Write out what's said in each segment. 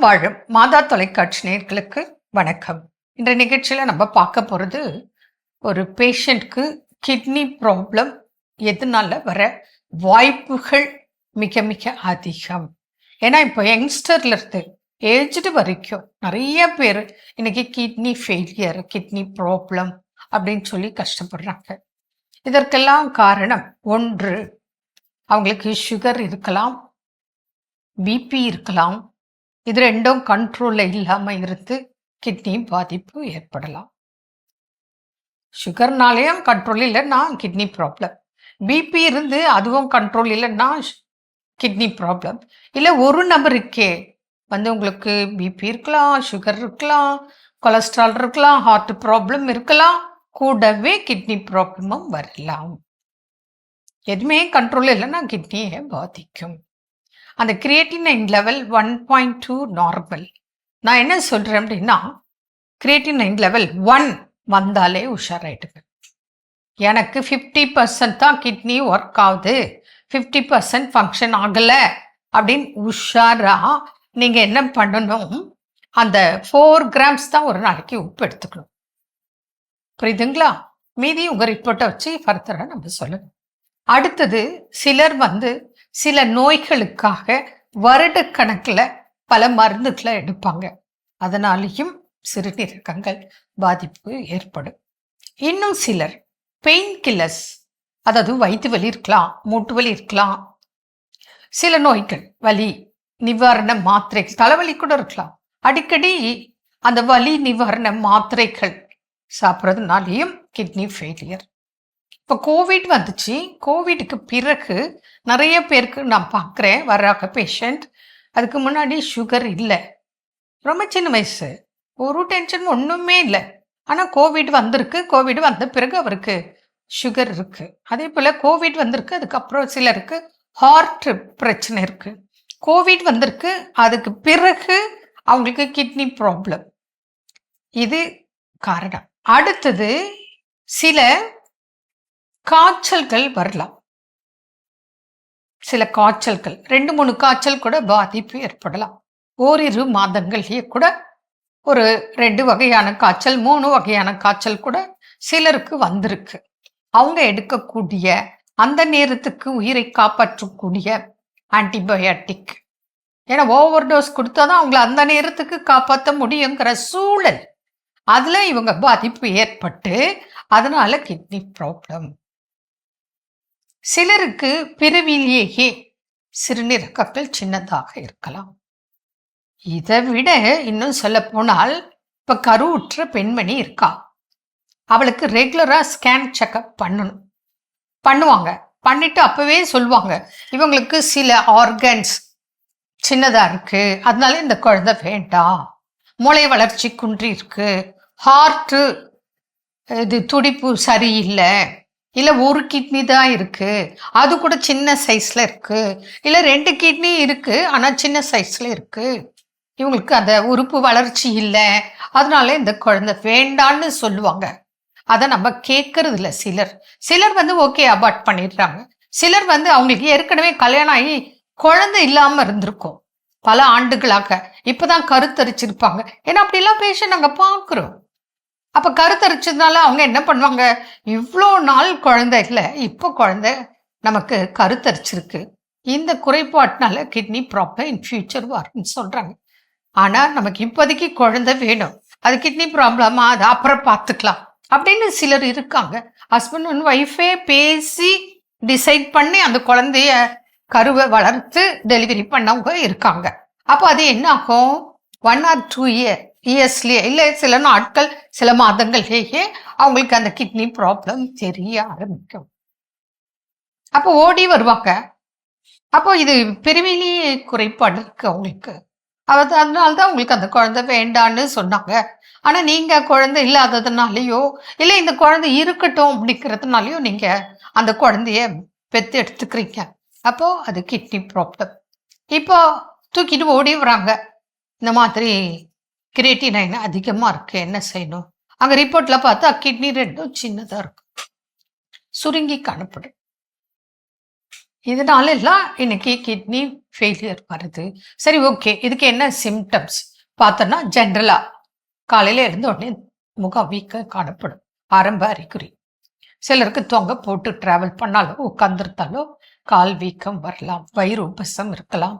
வாழும் மாதா தொலைக்காட்சி நேயர்களுக்கு வணக்கம். இன்றைய நிகழ்ச்சியில் நம்ம பார்க்க போகிறது ஒரு பேஷண்ட்க்கு கிட்னி ப்ராப்ளம் எதனால வர வாய்ப்புகள் மிக மிக அதிகம். ஏன்னா இப்போ யங்ஸ்டர்லேருந்து ஏஜ்டு வரைக்கும் நிறைய பேர் இன்னைக்கு கிட்னி ஃபெயிலியர், கிட்னி ப்ராப்ளம் அப்படின்னு சொல்லி கஷ்டப்படுறாங்க. இதற்கெல்லாம் காரணம் ஒன்று, அவங்களுக்கு சுகர் இருக்கலாம், பிபி இருக்கலாம். இது ரெண்டும் கண்ட்ரோல்ல இல்லாம இருந்து கிட்னி பாதிப்பு ஏற்படலாம். சுகர்னாலேயும் கண்ட்ரோல் இல்லைன்னா கிட்னி ப்ராப்ளம், பிபி இருந்து அதுவும் கண்ட்ரோல் இல்லைன்னா கிட்னி ப்ராப்ளம். இல்லை ஒரு நபருக்கே உங்களுக்கு பிபி இருக்கலாம், சுகர் இருக்கலாம், கொலஸ்ட்ரால் இருக்கலாம், ஹார்ட் ப்ராப்ளம் இருக்கலாம், கூடவே கிட்னி ப்ராப்ளமும் வரலாம். எதுவுமே கண்ட்ரோல் இல்லைன்னா கிட்னியை பாதிக்கும். அந்த கிரியேட்டினைன் லெவல் 1.2 நார்மல். நான் என்ன சொல்கிறேன் அப்படின்னா, கிரியேட்டினைன் லெவல் 1 வந்தாலே உஷாராயிடுங்க. எனக்கு 50% தான் கிட்னி ஒர்க் ஆகுது, 50% ஃபங்க்ஷன் ஆகலை அப்படின்னு உஷாரா நீங்கள் என்ன பண்ணணும், அந்த 4 கிராம்ஸ் தான் ஒரு நாளைக்கு உப்பு எடுத்துக்கணும். புரியுதுங்களா? மீதி உங்கள் ரிப்போர்ட்டை வச்சு ஃபர்தராக நம்ம சொல்லணும். அடுத்தது, சிலர் சில நோய்களுக்காக வருடக்கணக்கில் பல மருந்துகளை எடுப்பாங்க. அதனாலேயும் சிறுநீரகங்கள் பாதிப்பு ஏற்படும். இன்னும் சிலர் பெயின் கில்லர்ஸ், அதாவது வயிற்று வலி இருக்கலாம், மூட்டு வலி இருக்கலாம், சில நோய்கள் வலி நிவாரண மாத்திரை, தலைவலி கூட இருக்கலாம். அடிக்கடி அந்த வலி நிவாரண மாத்திரைகள் சாப்பிட்றதுனாலையும் கிட்னி ஃபெயிலியர். இப்போ கோவிட் வந்துச்சு. கோவிடுக்கு பிறகு நிறைய பேருக்கு நான் பார்க்குறேன் வர்றாங்க பேஷண்ட். அதுக்கு முன்னாடி சுகர் இல்லை, ரொம்ப சின்ன வயசு, ஒரு டென்ஷன் ஒன்றுமே இல்லை. ஆனால் கோவிட் வந்திருக்கு. கோவிட் வந்த பிறகு அவருக்கு சுகர் இருக்குது. அதே போல் கோவிட் வந்திருக்கு, அதுக்கப்புறம் சிலருக்கு ஹார்ட் பிரச்சனை இருக்குது. கோவிட் வந்திருக்கு, அதுக்கு பிறகு அவங்களுக்கு கிட்னி ப்ராப்ளம். இது காரணம். அடுத்தது, சில காய்ச்சல்கள் வரலாம். சில காய்ச்சல்கள் 2-3 காய்ச்சல் கூட பாதிப்பு ஏற்படலாம். ஓரிரு மாதங்கள்லேயே கூட ஒரு 2 வகையான காய்ச்சல், 3 வகையான காய்ச்சல் கூட சிலருக்கு வந்திருக்கு. அவங்க எடுக்கக்கூடிய அந்த நேரத்துக்கு உயிரை காப்பாற்றக்கூடிய ஆன்டிபயோட்டிக், ஏன்னா ஓவர் டோஸ் கொடுத்தா தான் அவங்கள அந்த நேரத்துக்கு காப்பாற்ற முடியுங்கிற சூழல், அதில் இவங்க பாதிப்பு ஏற்பட்டு அதனால கிட்னி ப்ராப்ளம். சிலருக்கு பிறவிலேயே சிறுநீரகங்கள் சின்னதாக இருக்கலாம். இதை விட இன்னும் சொல்ல போனால், இப்போ கருவுற்ற பெண்மணி இருக்கா, அவளுக்கு ரெகுலராக ஸ்கேன் செக்அப் பண்ணுவாங்க. பண்ணிட்டு அப்பவே சொல்லுவாங்க, இவங்களுக்கு சில ஆர்கன்ஸ் சின்னதாக இருக்கு, அதனால இந்த குழந்தை வேண்டாம், மூளை வளர்ச்சி குன்றி இருக்கு, ஹார்ட்டு இது துடிப்பு சரியில்லை, இல்லை ஒரு கிட்னி தான் இருக்கு, அது கூட சின்ன சைஸ்ல இருக்கு, இல்லை 2 கிட்னி இருக்கு ஆனால் சின்ன சைஸ்ல இருக்கு, இவங்களுக்கு அந்த உறுப்பு வளர்ச்சி இல்லை, அதனால இந்த குழந்தை வேண்டான்னு சொல்லுவாங்க. அதை நம்ம கேட்கறது இல்லை. சிலர் ஓகே அபார்ட் பண்ணிடுறாங்க. சிலர் அவங்களுக்கு ஏற்கனவே கல்யாணம் ஆகி குழந்தை இல்லாமல் இருந்திருக்கும் பல ஆண்டுகளாக, இப்போதான் கருத்தரிச்சிருப்பாங்க. ஏன்னா அப்படிலாம் பேஷண்ட் நாங்கள் பார்க்குறோம். அப்போ கருத்தரிச்சதுனால அவங்க என்ன பண்ணுவாங்க, இவ்வளோ நாள் குழந்தை இல்லை, இப்போ குழந்தை நமக்கு கருத்தரிச்சிருக்கு, இந்த குறைபாட்டினால கிட்னி ப்ராப்ளம் இன் ஃபியூச்சர் வரும்னு சொல்கிறாங்க. ஆனால் நமக்கு இப்போதைக்கு குழந்தை வேணும், அது கிட்னி ப்ராப்ளமா, அது அப்புறம் பார்த்துக்கலாம் அப்படின்னு சிலர் இருக்காங்க. ஹஸ்பண்ட் அண்ட் ஒய்ஃபே பேசி டிசைட் பண்ணி அந்த குழந்தைய கருவை வளர்த்து டெலிவரி பண்ணவங்க இருக்காங்க. அப்போ அது என்ன ஆகும், 1 or 2 இயர்ஸ்லேயே, இல்லை சில நாட்கள் சில மாதங்கள்லேயே அவங்களுக்கு அந்த கிட்னி ப்ராப்ளம் தெரிய ஆரம்பிக்கும். அப்போ ஓடி வருவாங்க. அப்போ இது பிறவிலேயே குறைபாடு இருக்கு அவங்களுக்கு, அதனால்தான் உங்களுக்கு அந்த குழந்தை வேண்டான்னு சொன்னாங்க. ஆனால் நீங்கள் குழந்தை இல்லாததுனாலையோ இல்லை இந்த குழந்தை இருக்கட்டும் அப்படிங்கிறதுனாலையோ நீங்கள் அந்த குழந்தைய பெற்று எடுத்துக்கிறீங்க. அப்போ அது கிட்னி ப்ராப்ளம். இப்போ தூக்கிட்டு ஓடி வராங்க, இந்த மாதிரி கிரியேட்டினைன் அதிகமாக இருக்கு, என்ன செய்யணும்? அங்கே ரிப்போர்ட்டில் பார்த்தா கிட்னி 2 சின்னதாக இருக்கும், சுருங்கி காணப்படும். இதனால எல்லாம் இன்னைக்கு கிட்னி ஃபெயிலியர் வருது. சரி, ஓகே. இதுக்கு என்ன சிம்டம்ஸ் பார்த்தோம்னா, ஜென்ரலா காலையில எழுந்த உடனே முகம் வீக்கம் காணப்படும். ஆரம்ப அறிகுறி. சிலருக்கு தொங்க போட்டு டிராவல் பண்ணாலோ, உட்கார்ந்திருந்தாலோ கால் வீக்கம் வரலாம். வயிறு உபசம் இருக்கலாம்.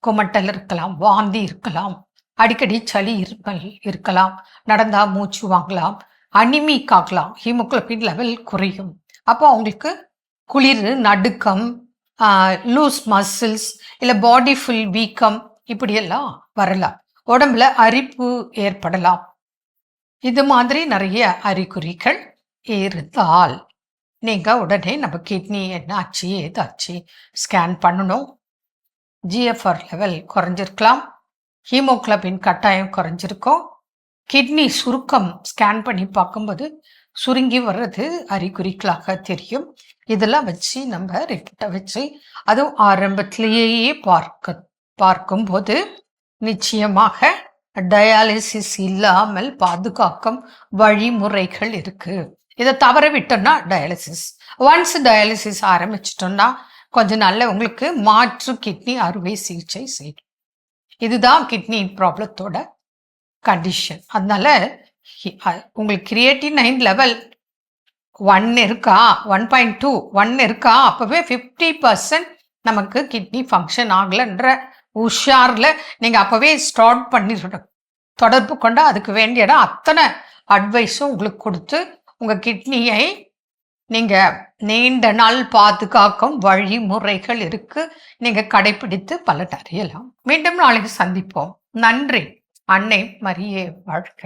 குமட்டல் இருக்கலாம். வாந்தி இருக்கலாம். அடிக்கடி சளி இருமல் இருக்கலாம். நடந்தா மூச்சு வாங்கலாம். அனிமிக் ஆகலாம். ஹீமோகுளோபின் லெவல் குறையும். அப்போ அவங்களுக்கு குளிர், நடுக்கம், லூஸ் மசில்ஸ், இல்லை பாடி ஃபுல் வீக்கம் இப்படியெல்லாம் வரலாம். உடம்புல அரிப்பு ஏற்படலாம். இது மாதிரி நிறைய அறிகுறிகள் இருந்தால் நீங்க உடனே நம்ம கிட்னி என்னாச்சு ஏதாச்சு ஸ்கேன் பண்ணணும். GFR level குறைஞ்சிருக்கலாம். ஹீமோகுளோபின் கட்டாயம் குறைஞ்சிருக்கும். கிட்னி சுருக்கம் ஸ்கேன் பண்ணி பார்க்கும்போது சுருங்கி வர்றது அறிகுறிகளாக தெரியும். இதெல்லாம் வச்சு நம்ம ரிப்போர்ட்டை வச்சு அதுவும் ஆரம்பத்திலேயே பார்க்கும்போது நிச்சயமாக டயாலிசிஸ் இல்லாமல் பாதுகாக்கும் வழிமுறைகள் இருக்கு. இதை தவற விட்டோம்னா ஒன்ஸ் டயாலிசிஸ் ஆரம்பிச்சிட்டோம்னா கொஞ்சம் நல்ல உங்களுக்கு மாற்று கிட்னி அறுவை சிகிச்சை செய்யும். இதுதான் கிட்னி ப்ராப்ளத்தோட கண்டிஷன். அதனால உங்களுக்கு கிரியேட்டினைன் லெவல் 1 இருக்கா, 1.2 1 இருக்கா, அப்பவே 50% நமக்கு கிட்னி ஃபங்க்ஷன் ஆகலைன்ற உஷாரில் நீங்கள் அப்போவே ஸ்டார்ட் பண்ணிடணும். தொடர்பு கொண்டா அதுக்கு வேண்டிய இடம் அத்தனை அட்வைஸும் உங்களுக்கு கொடுத்து உங்கள் கிட்னியை நீங்கள் நீண்ட நாள் பாதுகாக்கும் வழிமுறைகள் இருக்கு. நீங்கள் கடைபிடித்து பலன் அறியலாம். மீண்டும் நாளைக்கு சந்திப்போம். நன்றி. அன்னை மரியே வாழ்க.